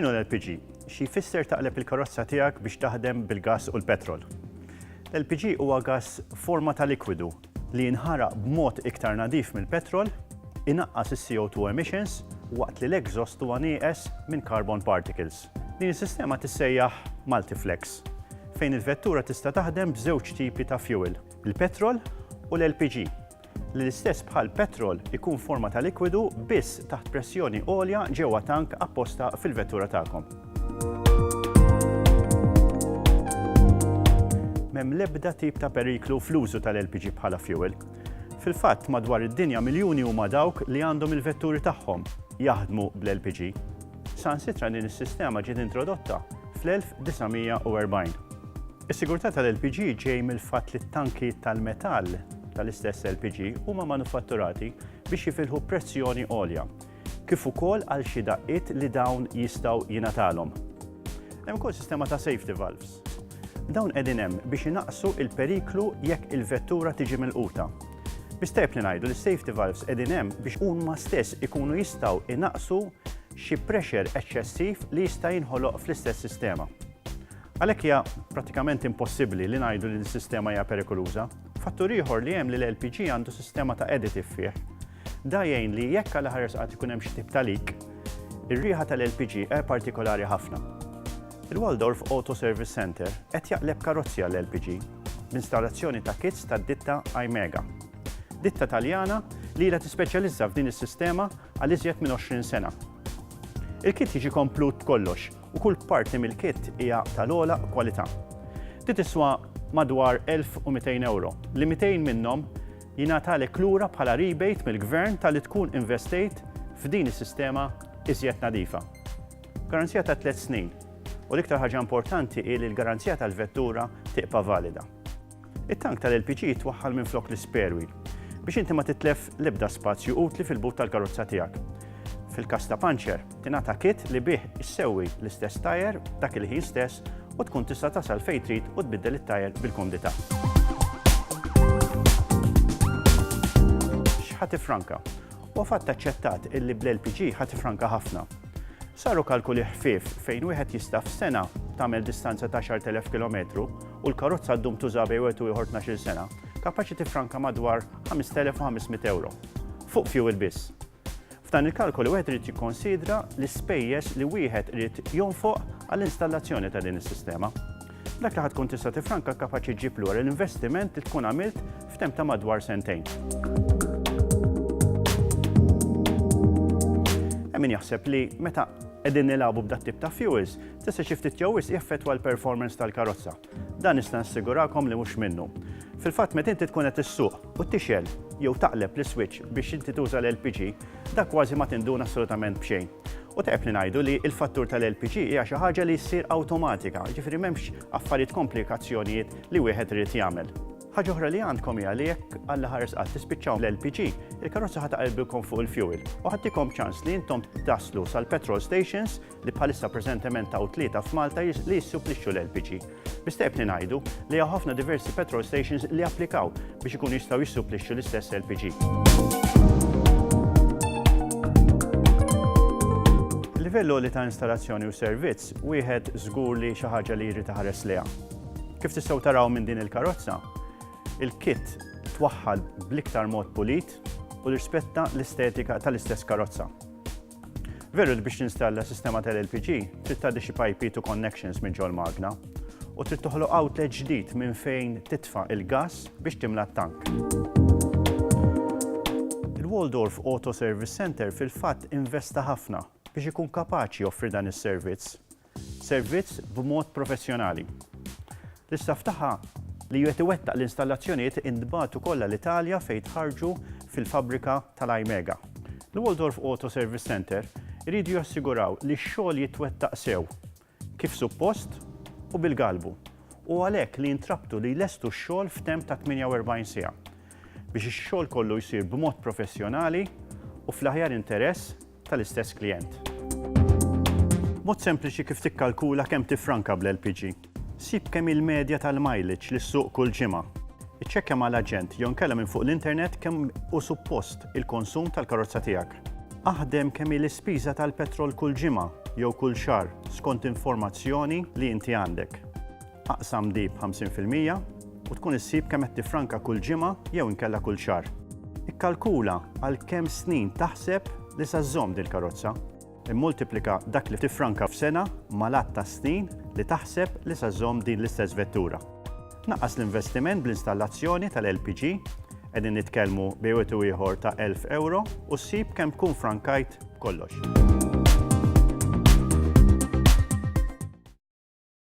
X'inhu l-LPG? Xi jfisser taqleb il-karozza tiegħek biex taħdem bil-gass u l-petrol. L-LPG huwa gass forma ta' likwidu li jinħaraq b'mod iktar nadif mill-petrol, inaqqas is-CO2 emissions waqt li l-exhaust huwa nieqes minn carbon particles. Din is-sistema tissejjaħ Multiflex, fejn il-vettura tista' taħdem b'żewġ tipi ta' fuel, il-petrol u l-LPG. Li l-istess bħal petrol ikun forma ta' likwidu biss taħt pressjoni għolja ġewwa tank apposta fil-vettura tagħkom. M'hemm l-ebda tip ta' periklu fl-użu tal-LPG bħala fuel. Fil-fatt madwar id-dinja miljuni huma dawk li għandhom il-vetturi tagħhom jaħdmu bl-LPG. Sansitra din is-sistema ġiet introdotta fl-1940. Is-sigurtà tal-LPG ġej mill-fatt li t-tanki tal-metall tal-istess LPG huma manufatturati biex jifilħu pressjoni għolja, kif ukoll għal xi daqqiet li dawn jistgħu jingħatalhom. Hemm ukoll sistema ta' safety valves. Dawn qegħdin hemm biex inaqsu l-periklu jekk il-vettura tiġi milquta. Bistejb li ngħidu li safety valves qegħdin hemm biex huma stess ikunu jistgħu inaqsu xi pressure eċċessiv li jista' jinħoloq fl-istess sistema. Għalhekk hija prattikament impossibbli li ngħidu li l-sistema hija perikoluża. Fattur ieħor li hemm li l-LPG għandu sistema ta' additive fih. Da jgħin li jekk għal ħares qatt ikun hemm xi tip ta' leak, ir-rieħa tal-LPG hija partikolari ħafna. Il-Waldorf Auto Service Center qed jaqleb karozzi għall-LPG b'installazzjoni ta' kits tad-ditta Aimega. Ditta Taljana li ilha tispeċjalizza f'din is-sistema għal iżjed minn 20 sena. Il-kit jiġi komplut kollox u kull parti mill-kit hija tal-ogħla kwalità. Di tiswa madwar 1,200 euro, li 200 minnhom jingħatalek lura bħala rebate mill-gvern tal-li tkun investejt f'din is-sistema iżjed nadifa. Garanzija ta' 3 snin u l-iktar ħaġa importanti hi li l-garanzija tal-vettura tibqa' valida. It-tank tal-LPG twaħħal minn flok l-spare wheel biex inti ma titlef l-ebda spazju utli fil-but tal-karozza tiegħek. Fil-każ ta' puncher, tingħata kit li bih issewwi l-istess tajer dak il-ħin stess u tkun tista' tasal fejn trid u tbiddel it-tajer bil-kumdità. X'ħadd tifranka? Huwa fatt aċċettat illi bl-LPG ħadd tifranka ħafna. Saru kalkuli ħfief fejn wieħed jista' f'sena tagħmel distanza ta' 10,000 km u l-karozza ddum tuża bejn wieħed u ieħor 12-il sena, kapaċi tifranka madwar 5,500 euro fuq fuel biss. F'dan il-kalkoli wieħed irid jikkonsidra l-ispejjeż li wieħed irid jonfoq għall-installazzjoni ta' din is-sistema. Dak li ħadd tkun tista' tifranka kapaċi ġġib lura l-investiment li tkun għamilt f'temp ta' madwar sentejn. Hemm min jaħseb li meta qegħdin nilagħbu b'dat tip ta' fuels, tista' xi ftit jew wisq jaffettwa l-performance tal-karozza. Dan nista' nassigurakom li mhux minnu. Fil-fatt meta inti tkun qed issuq u tixel jew taqleb l-switch biex inti tuża l-LPG, dak kważi ma tinduna assolutament b'xejn. U taqb li ngħidu li l-fattur tal-LPG hija xi ħaġa li ssir awtomatika, ġifieri m'hemmx affarijiet komplikazzjonijiet li wieħed irid jagħmel. Ħaġa oħra li għandkom hija li jekk Alla ħares qatt tispiċċaw l-LPG, il-karozza ħadd taqilbilkom fuq il-fuel u ħadtikom ċans li intom taslu sal-petrol stations li bħalissa preżentement taw 3 f'Malta li jissupplixxu l-LPG. Bistejb li ngħidu li hawn ħafna diversi petrol stations li applikaw biex ikunu jistgħu jissupplixxu l-istess LPG. Livellu li ta' installazzjoni u servizz wieħed żgur li xi ħaġa li jrid iħares liha. Kif tistgħu taraw minn din il-karozza, il-kit twaħħal bl-iktar mod pulit u rispetta l-estetika tal-istess karozza. Veru li biex tinstalla sistema tal-LPG trid tgħaddi xi pipe to connections minn ġol magna u trid toħloq outlet ġdid minn fejn titfa' il-gass biex timla t-tank. Il-Waldorf Auto Service Center fil-fatt investa ħafna biex ikun kapaċi joffri dan is-servizz. Servizz b'mod professjonali. L-istaff tagħha li iwettaq l-installazzjonijiet intbagħtu kollha l-Italja fejn tħarġu fil-fabbrika tal-Aimega. Il-Waldorf Auto Service Center iridu jassiguraw li x-xogħol jitwettaq sew kif suppost u bil-galbu u għalhekk li jintrabtu li jlestu x-xogħol f'temp ta' 48 siegħa biex ix-xogħol kollu jsir b'mod professjonali u fl-aħjar interess tal-istess klijent. Mod sempliċi kif tikkalkula kemm tifranka bl-LPG. Sib kemm il-medja tal-mileage li ssuq kull ġimgħa. Iċċekkja mal-aġent jew inkella minn fuq l-internet kemm hu suppost il-konsum tal-karozza tiegħek. Aħdem kemm l-ispiża tal-petrol kull ġimgħa jew kull xahar skont informazzjoni li inti għandek. Aqsam di b'50% u tkun issib kemm qed tifranka kull ġimgħa jew inkella kull xahar. Ikkalkula għal kemm snin taħseb li sa żżomm din il-karozza. Immultiplika dak li tifranka f'sena mal-att ta' snin li taħseb li sa żżomm din l-istess vettura. Naqqas l-investiment bl-installazzjoni tal-LPG, qegħdin nitkellmu bejwetu ieħor ta' €1000 u ssib kemm tkun frankajt kollox.